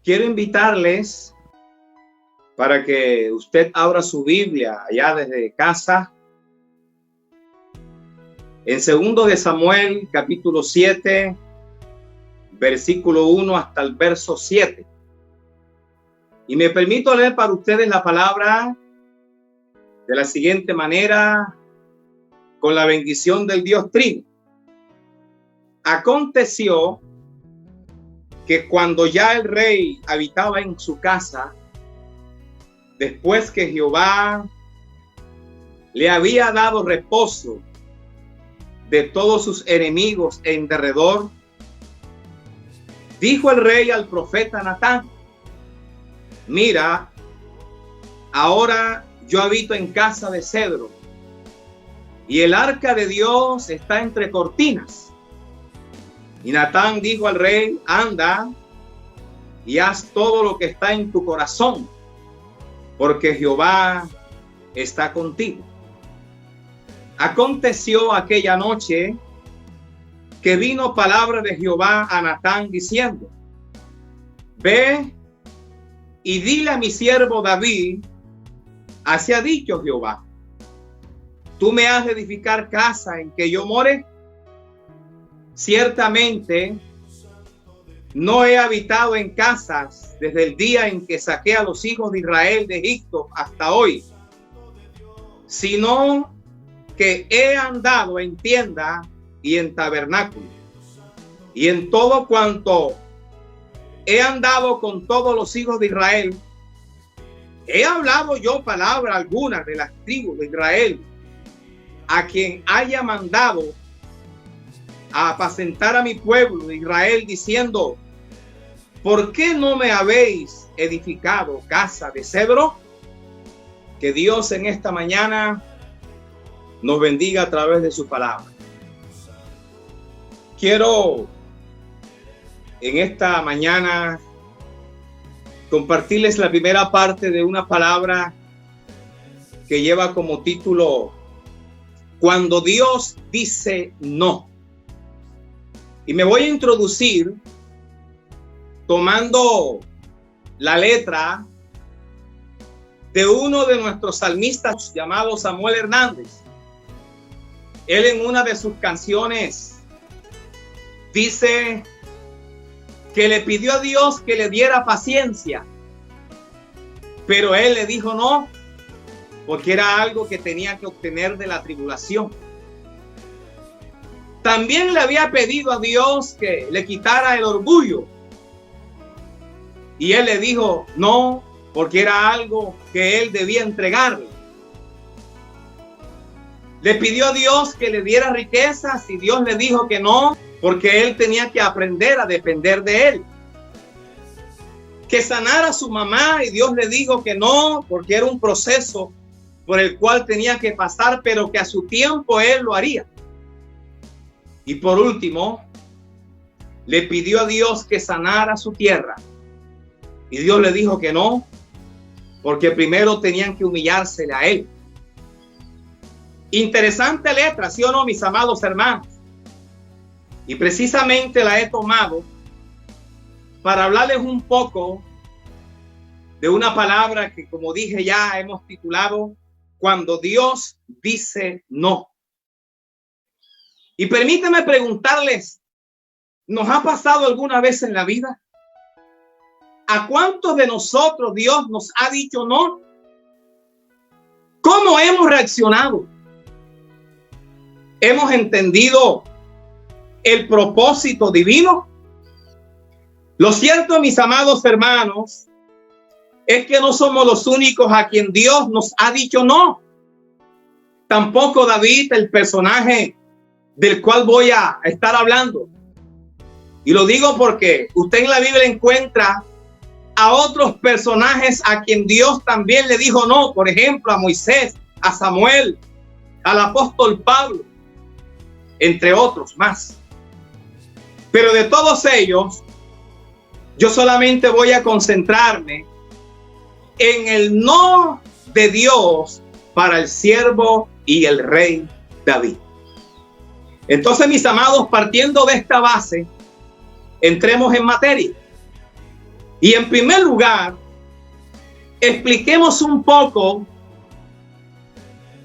Quiero invitarles para que usted abra su Biblia allá desde casa en 2 de Samuel, capítulo 7, versículo 1 hasta el verso 7. Y me permito leer para ustedes la palabra de la siguiente manera, con la bendición del Dios Trino. Aconteció que cuando ya el rey habitaba en su casa, después que Jehová le había dado reposo de todos sus enemigos en derredor, dijo el rey al profeta Natán: mira, ahora yo habito en casa de cedro, y el arca de Dios está entre cortinas. Y Natán dijo al rey: anda y haz todo lo que está en tu corazón, porque Jehová está contigo. Aconteció aquella noche que vino palabra de Jehová a Natán diciendo: ve y dile a mi siervo David, así ha dicho Jehová, tú me has de edificar casa en que yo more. Ciertamente no he habitado en casas desde el día en que saqué a los hijos de Israel de Egipto hasta hoy, sino que he andado en tienda y en tabernáculo, y en todo cuanto he andado con todos los hijos de Israel, he hablado yo palabra alguna de las tribus de Israel, a quien haya mandado a apacentar a mi pueblo de Israel, diciendo: ¿por qué no me habéis edificado casa de cedro? Que Dios en esta mañana nos bendiga a través de su palabra. Quiero en esta mañana compartirles la primera parte de una palabra que lleva como título: cuando Dios dice no. Y me voy a introducir tomando la letra de uno de nuestros salmistas llamado Samuel Hernández. Él en una de sus canciones dice que le pidió a Dios que le diera paciencia, pero él le dijo no, porque era algo que tenía que obtener de la tribulación. También le había pedido a Dios que le quitara el orgullo, y él le dijo no, porque era algo que él debía entregarle. Le pidió a Dios que le diera riquezas, y Dios le dijo que no, porque él tenía que aprender a depender de él. Que sanara a su mamá, y Dios le dijo que no, porque era un proceso por el cual tenía que pasar, pero que a su tiempo él lo haría. Y por último, le pidió a Dios que sanara su tierra, y Dios le dijo que no, porque primero tenían que humillársele a él. Interesante letra, ¿sí o no, mis amados hermanos? Y precisamente la he tomado para hablarles un poco de una palabra que, como dije ya, hemos titulado Cuando Dios dice no. Y permíteme preguntarles, ¿nos ha pasado alguna vez en la vida? ¿A cuántos de nosotros Dios nos ha dicho no? ¿Cómo hemos reaccionado? ¿Hemos entendido el propósito divino? Lo cierto, mis amados hermanos, es que no somos los únicos a quien Dios nos ha dicho no. Tampoco David, el personaje del cual voy a estar hablando. Y lo digo porque usted en la Biblia encuentra a otros personajes a quien Dios también le dijo no. Por ejemplo, a Moisés, a Samuel, al apóstol Pablo, entre otros más. Pero de todos ellos, yo solamente voy a concentrarme en el no de Dios para el siervo y el rey David. Entonces, mis amados, partiendo de esta base, entremos en materia. Y en primer lugar, expliquemos un poco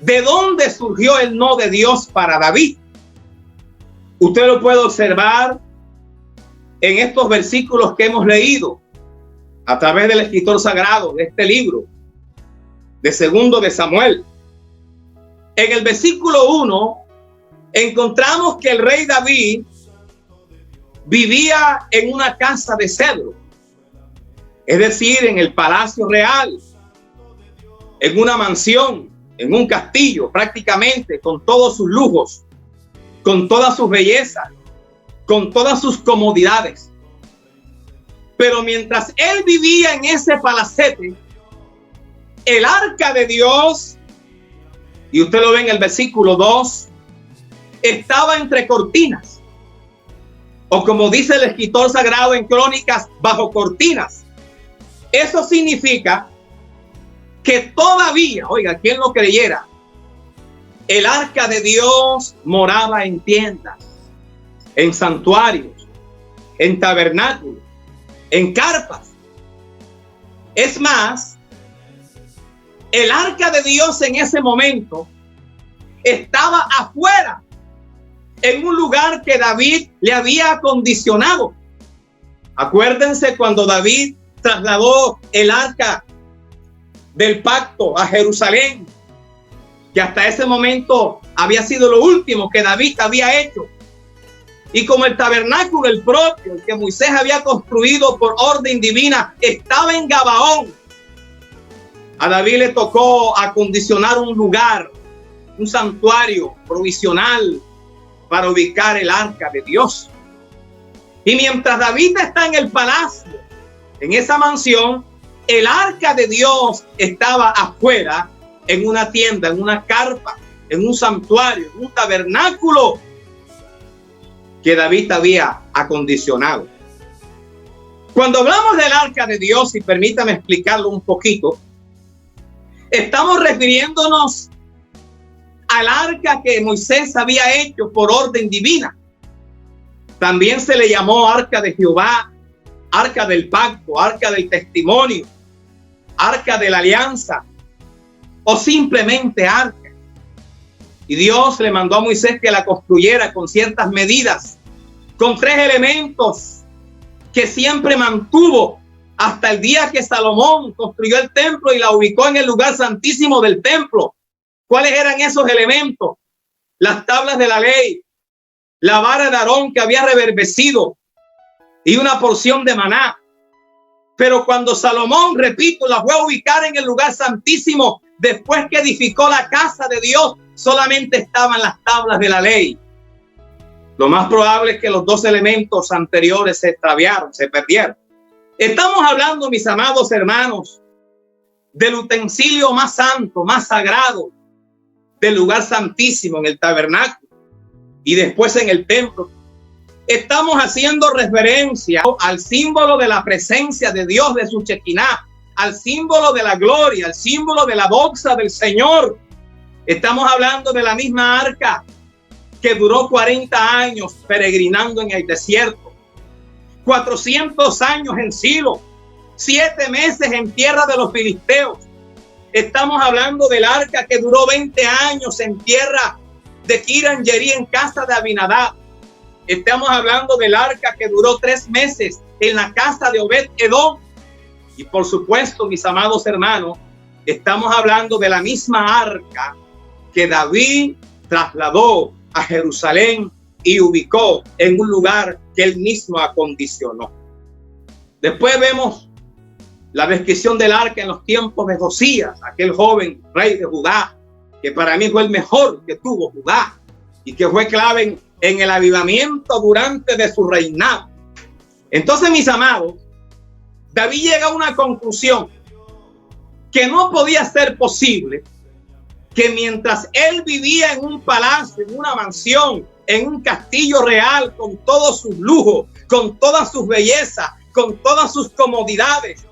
de dónde surgió el no de Dios para David. Usted lo puede observar en estos versículos que hemos leído a través del escritor sagrado de este libro, de Segundo de Samuel. En el versículo 1 encontramos que el rey David vivía en una casa de cedro, es decir, en el palacio real, en una mansión, en un castillo, prácticamente con todos sus lujos, con todas sus bellezas, con todas sus comodidades. Pero mientras él vivía en ese palacete, el arca de Dios, y usted lo ve en el versículo 2, estaba entre cortinas, o como dice el escritor sagrado en Crónicas, bajo cortinas. Eso significa que todavía, oiga, quien lo creyera, el arca de Dios moraba en tiendas, en santuarios, en tabernáculos, en carpas. Es más, el arca de Dios en ese momento estaba afuera, en un lugar que David le había acondicionado. Acuérdense cuando David trasladó el arca del pacto a Jerusalén, que hasta ese momento había sido lo último que David había hecho. Y como el tabernáculo, el propio, el que Moisés había construido por orden divina, estaba en Gabaón, a David le tocó acondicionar un lugar, un santuario provisional para ubicar el arca de Dios. Y mientras David está en el palacio, en esa mansión, el arca de Dios estaba afuera, en una tienda, en una carpa, en un santuario, en un tabernáculo que David había acondicionado. Cuando hablamos del arca de Dios, y permítame explicarlo un poquito, estamos refiriéndonos al arca que Moisés había hecho por orden divina. También se le llamó arca de Jehová, arca del pacto, arca del testimonio, arca de la alianza, o simplemente arca. Y Dios le mandó a Moisés que la construyera con ciertas medidas, con 3 elementos que siempre mantuvo hasta el día que Salomón construyó el templo y la ubicó en el lugar santísimo del templo. ¿Cuáles eran esos elementos? Las tablas de la ley, la vara de Aarón que había reverdecido y una porción de maná. Pero cuando Salomón, repito, la fue a ubicar en el lugar santísimo, después que edificó la casa de Dios, solamente estaban las tablas de la ley. Lo más probable es que los 2 elementos anteriores se extraviaron, se perdieron. Estamos hablando, mis amados hermanos, del utensilio más santo, más sagrado, del lugar santísimo en el tabernáculo y después en el templo. Estamos haciendo referencia al símbolo de la presencia de Dios, de su Shekinah, al símbolo de la gloria, al símbolo de la doxa del Señor. Estamos hablando de la misma arca que duró 40 años peregrinando en el desierto, 400 años en Silo, 7 meses en tierra de los filisteos. Estamos hablando del arca que duró 20 años en tierra de Kiran Yeri, en casa de Abinadab. Estamos hablando del arca que duró 3 meses en la casa de Obed Edom. Y por supuesto, mis amados hermanos, estamos hablando de la misma arca que David trasladó a Jerusalén y ubicó en un lugar que él mismo acondicionó. Después vemos la descripción del arca en los tiempos de Josías, aquel joven rey de Judá, que para mí fue el mejor que tuvo Judá y que fue clave en el avivamiento durante de su reinado. Entonces, mis amados, David llega a una conclusión que no podía ser posible que mientras él vivía en un palacio, en una mansión, en un castillo real, con todos sus lujos, con todas sus bellezas, con todas sus comodidades,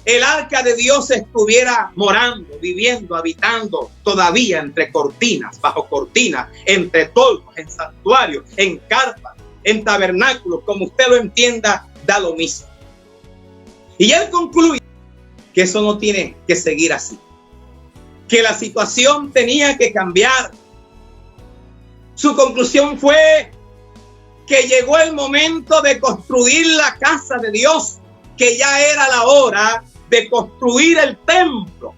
el arca de Dios estuviera morando, viviendo, habitando todavía entre cortinas, bajo cortinas, entre toldos, en santuarios, en carpas, en tabernáculos, como usted lo entienda, da lo mismo. Y él concluye que eso no tiene que seguir así, que la situación tenía que cambiar. Su conclusión fue que llegó el momento de construir la casa de Dios, que ya era la hora de construir el templo.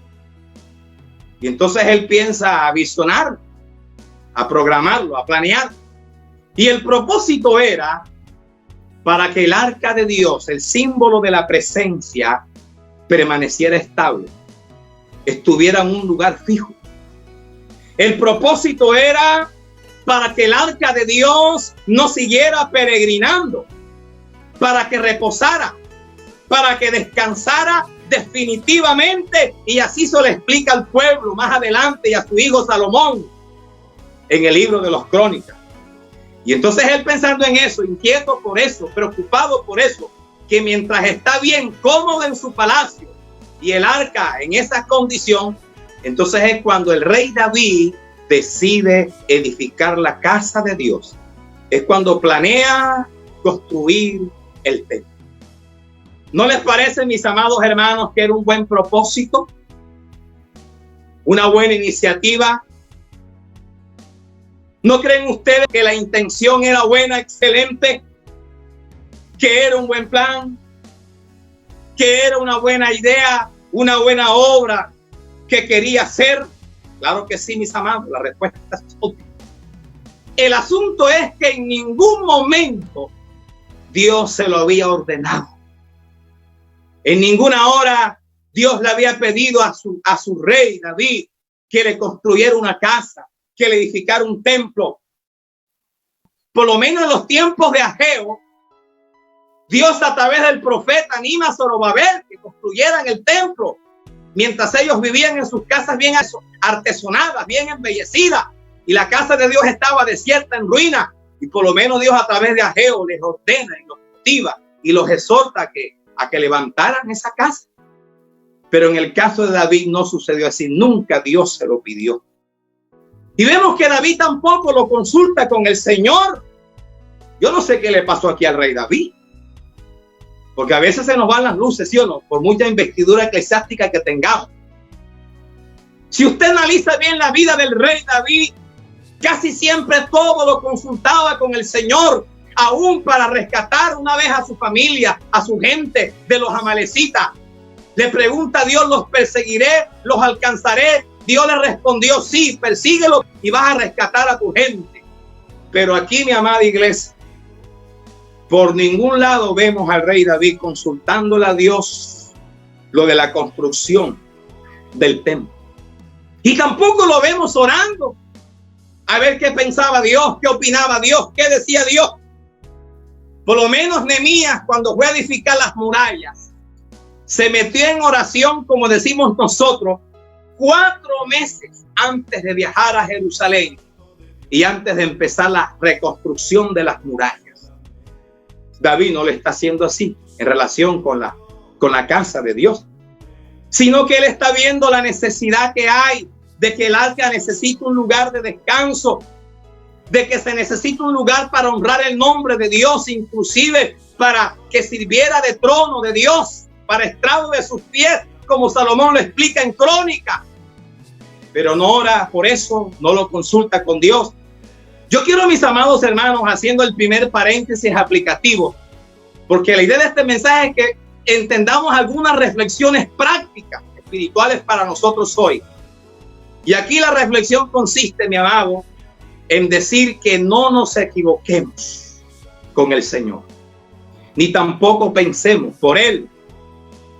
Y entonces él piensa a visionar, a programarlo, a planear. Y el propósito era para que el arca de Dios, el símbolo de la presencia, permaneciera estable, estuviera en un lugar fijo. El propósito era para que el arca de Dios no siguiera peregrinando, para que reposara, para que descansara definitivamente. Y así se lo explica al pueblo más adelante y a su hijo Salomón en el libro de los Crónicas. Y entonces él, pensando en eso, inquieto por eso, preocupado por eso, que mientras está bien cómodo en su palacio y el arca en esa condición, entonces es cuando el rey David decide edificar la casa de Dios. Es cuando planea construir el templo. ¿No les parece, mis amados hermanos, que era un buen propósito? Una buena iniciativa. ¿No creen ustedes que la intención era buena, excelente? Que era un buen plan, que era una buena idea, una buena obra que quería hacer. Claro que sí, mis amados, la respuesta es obvia. El asunto es que en ningún momento Dios se lo había ordenado. En ninguna hora Dios le había pedido a su rey David que le construyera una casa, que le edificara un templo. Por lo menos en los tiempos de Ageo, Dios a través del profeta anima a Zorobabel que construyeran el templo, mientras ellos vivían en sus casas bien artesonadas, bien embellecidas, y la casa de Dios estaba desierta, en ruina. Y por lo menos Dios a través de Ageo les ordena y los motiva y los exhorta a que levantaran esa casa. Pero en el caso de David no sucedió así. Nunca Dios se lo pidió. Y vemos que David tampoco lo consulta con el Señor. Yo no sé qué le pasó aquí al rey David, porque a veces se nos van las luces, ¿sí o no? Por mucha investidura eclesiástica que tengamos. Si usted analiza bien la vida del rey David, casi siempre todo lo consultaba con el Señor, aún para rescatar una vez a su familia, a su gente de los amalecitas. Le pregunta a Dios: ¿los perseguiré? ¿Los alcanzaré? Dios le respondió: sí, persíguelo y vas a rescatar a tu gente. Pero aquí, mi amada iglesia, por ningún lado vemos al rey David consultándole a Dios lo de la construcción del templo. Y tampoco lo vemos orando a ver qué pensaba Dios, qué opinaba Dios, qué decía Dios. Por lo menos Nehemías, cuando fue a edificar las murallas, se metió en oración, como decimos nosotros, 4 meses antes de viajar a Jerusalén y antes de empezar la reconstrucción de las murallas. David no le está haciendo así en relación con la casa de Dios, sino que él está viendo la necesidad que hay de que el arca necesita un lugar de descanso, de que se necesita un lugar para honrar el nombre de Dios, inclusive para que sirviera de trono de Dios, para estrado de sus pies, como Salomón lo explica en Crónica. Pero no ora por eso, no lo consulta con Dios. Yo quiero, mis amados hermanos, haciendo el primer paréntesis aplicativo, porque la idea de este mensaje es que entendamos algunas reflexiones prácticas, espirituales para nosotros hoy. Y aquí la reflexión consiste, mi amado, en decir que no nos equivoquemos con el Señor, ni tampoco pensemos por Él.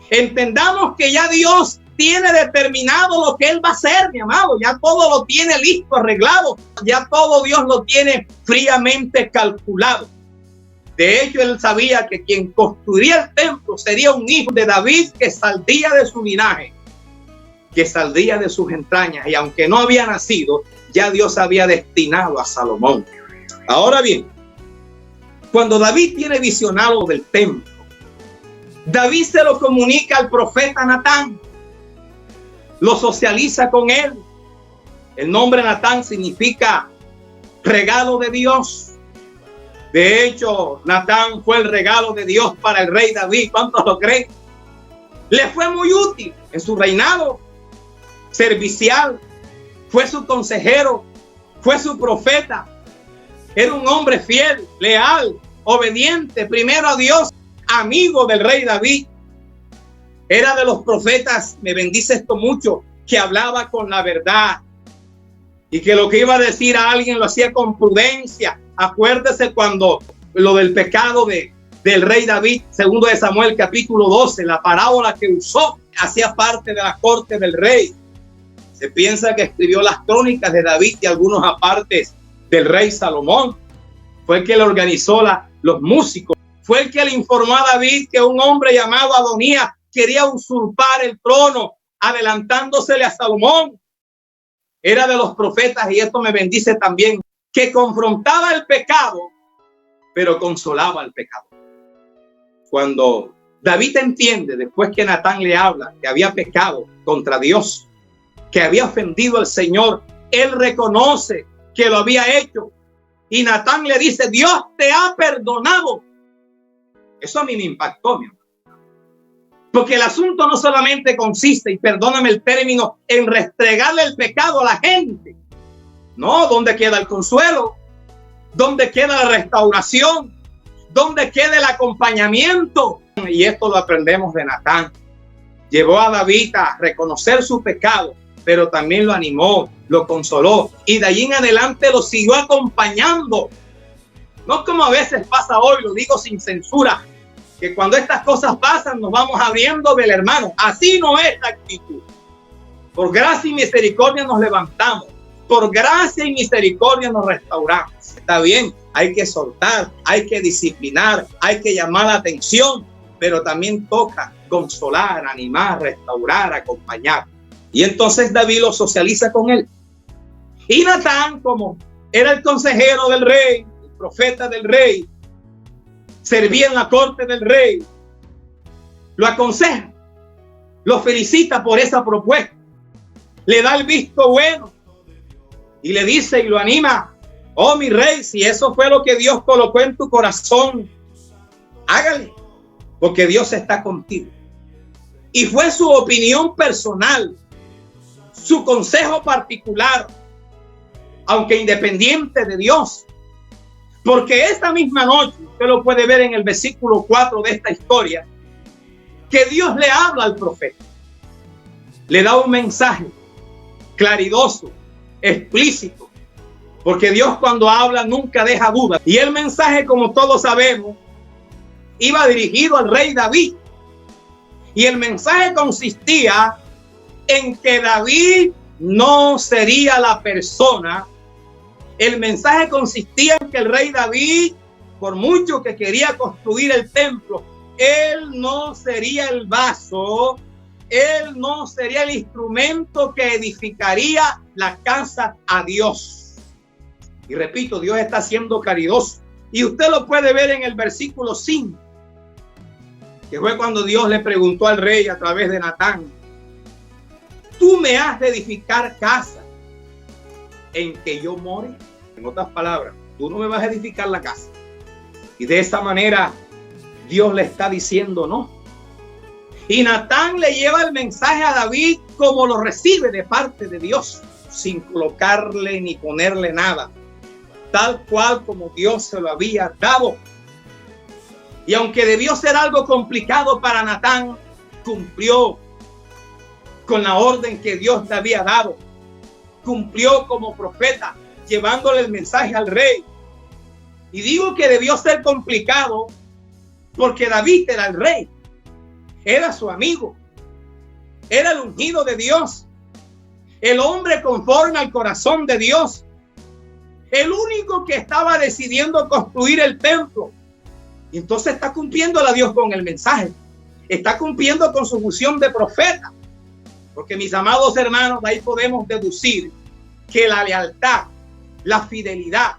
Entendamos que ya Dios tiene determinado lo que Él va a hacer, mi amado. Ya todo lo tiene listo, arreglado. Ya todo Dios lo tiene fríamente calculado. De hecho, Él sabía que quien construiría el templo sería un hijo de David que saldría de su linaje, que saldría de sus entrañas. Y aunque no había nacido, ya Dios había destinado a Salomón. Ahora bien, cuando David tiene visionado del templo, David se lo comunica al profeta Natán, lo socializa con él. El nombre Natán significa regalo de Dios. De hecho, Natán fue el regalo de Dios para el rey David. ¿Cuántos lo creen? Le fue muy útil en su reinado servicial. Fue su consejero, fue su profeta. Era un hombre fiel, leal, obediente, primero a Dios, amigo del rey David. Era de los profetas, me bendice esto mucho, que hablaba con la verdad y que lo que iba a decir a alguien lo hacía con prudencia. Acuérdese cuando lo del pecado del rey David, segundo de Samuel capítulo 12, la parábola que usó hacía parte de la corte del rey. Se piensa que escribió las crónicas de David y algunos apartes del rey Salomón. Fue el que le organizó los músicos. Fue el que le informó a David que un hombre llamado Adonías quería usurpar el trono, adelantándosele a Salomón. Era de los profetas, y esto me bendice también, que confrontaba el pecado, pero consolaba al pecador. Cuando David entiende, después que Natán le habla, que había pecado contra Dios, que había ofendido al Señor, él reconoce que lo había hecho. Y Natán le dice, Dios te ha perdonado. Eso a mí me impactó, mi hermano. Porque el asunto no solamente consiste, y perdóname el término, en restregarle el pecado a la gente. No, ¿dónde queda el consuelo? ¿Dónde queda la restauración? ¿Dónde queda el acompañamiento? Y esto lo aprendemos de Natán. Llevó a David a reconocer su pecado, pero también lo animó, lo consoló, y de allí en adelante lo siguió acompañando. No como a veces pasa hoy, lo digo sin censura, que cuando estas cosas pasan nos vamos abriendo del hermano. Así no es la actitud. Por gracia y misericordia nos levantamos. Por gracia y misericordia nos restauramos. Está bien, hay que soltar, hay que disciplinar, hay que llamar la atención, pero también toca consolar, animar, restaurar, acompañar. Y entonces David lo socializa con él. Y Natán, como era el consejero del rey, el profeta del rey, servía en la corte del rey, lo aconseja, lo felicita por esa propuesta, le da el visto bueno y le dice y lo anima: oh, mi rey, si eso fue lo que Dios colocó en tu corazón, hágale, porque Dios está contigo. Y fue su opinión personal, su consejo particular, aunque independiente de Dios. Porque esta misma noche, usted lo puede ver en el versículo 4 de esta historia, que Dios le habla al profeta. Le da un mensaje claridoso, explícito, porque Dios cuando habla nunca deja dudas. Y el mensaje, como todos sabemos, iba dirigido al rey David. Y el mensaje consistía en que David no sería la persona. El mensaje consistía en que el rey David, por mucho que quería construir el templo, él no sería el vaso, él no sería el instrumento que edificaría la casa a Dios. Y repito, Dios está siendo caridoso. Y usted lo puede ver en el versículo 5, que fue cuando Dios le preguntó al rey a través de Natán: ¿tú me has de edificar casa en que yo more? En otras palabras, tú no me vas a edificar la casa. Y de esa manera Dios le está diciendo no. Y Natán le lleva el mensaje a David como lo recibe de parte de Dios, sin colocarle ni ponerle nada, tal cual como Dios se lo había dado. Y aunque debió ser algo complicado para Natán, cumplió con la orden que Dios le había dado. Cumplió como profeta, llevándole el mensaje al rey. Y digo que debió ser complicado porque David era el rey, era su amigo, era el ungido de Dios, el hombre conforme al corazón de Dios, el único que estaba decidiendo construir el templo. Y entonces está cumpliendo a Dios con el mensaje, está cumpliendo con su función de profeta. Porque, mis amados hermanos, de ahí podemos deducir que la lealtad, la fidelidad,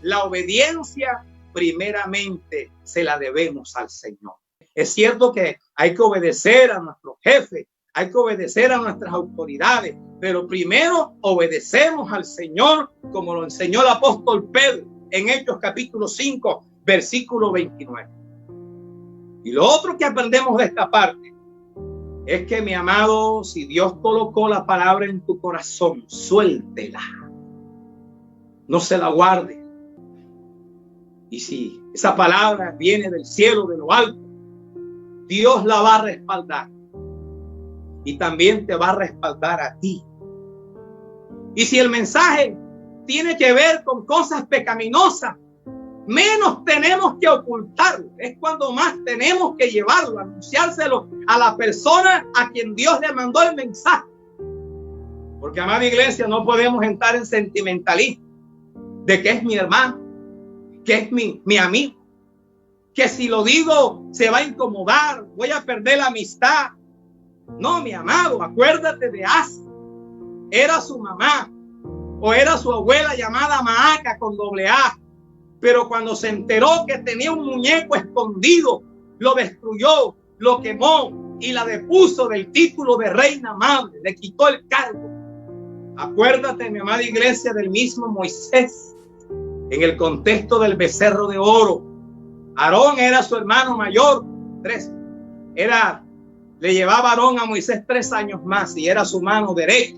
la obediencia, primeramente se la debemos al Señor. Es cierto que hay que obedecer a nuestros jefes, hay que obedecer a nuestras autoridades, pero primero obedecemos al Señor, como lo enseñó el apóstol Pedro en Hechos capítulo 5, versículo 29. Y lo otro que aprendemos de esta parte Es que, mi amado, si Dios colocó la palabra en tu corazón, suéltela. No se la guarde. Y si esa palabra viene del cielo, de lo alto, Dios la va a respaldar. Y también te va a respaldar a ti. Y si el mensaje tiene que ver con cosas pecaminosas, menos tenemos que ocultarlo. Es cuando más tenemos que llevarlo, anunciárselo a la persona a quien Dios le mandó el mensaje. Porque, amada iglesia, no podemos entrar en sentimentalismo de que es mi hermano, que es mi amigo, que si lo digo se va a incomodar, voy a perder la amistad. No, mi amado, acuérdate de Asa. Era su mamá o era su abuela llamada Maaca con doble A. Pero cuando se enteró que tenía un muñeco escondido, lo destruyó, lo quemó y la depuso del título de reina madre, le quitó el cargo. Acuérdate, mi amada iglesia, del mismo Moisés en el contexto del becerro de oro. Aarón era su hermano mayor, le llevaba Aarón a Moisés 3 años más y era su mano derecha.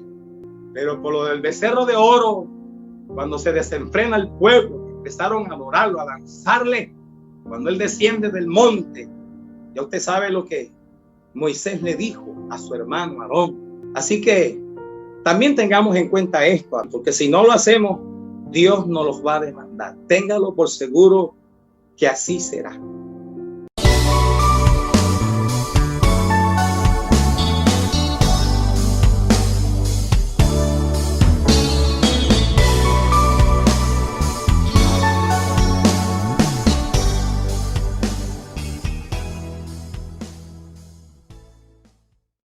Pero por lo del becerro de oro, cuando se desenfrena el pueblo, empezaron a adorarlo, a danzarle. Cuando él desciende del monte, ya usted sabe lo que Moisés le dijo a su hermano Aarón. Así que también tengamos en cuenta esto, porque si no lo hacemos, Dios nos los va a demandar. Téngalo por seguro que así será.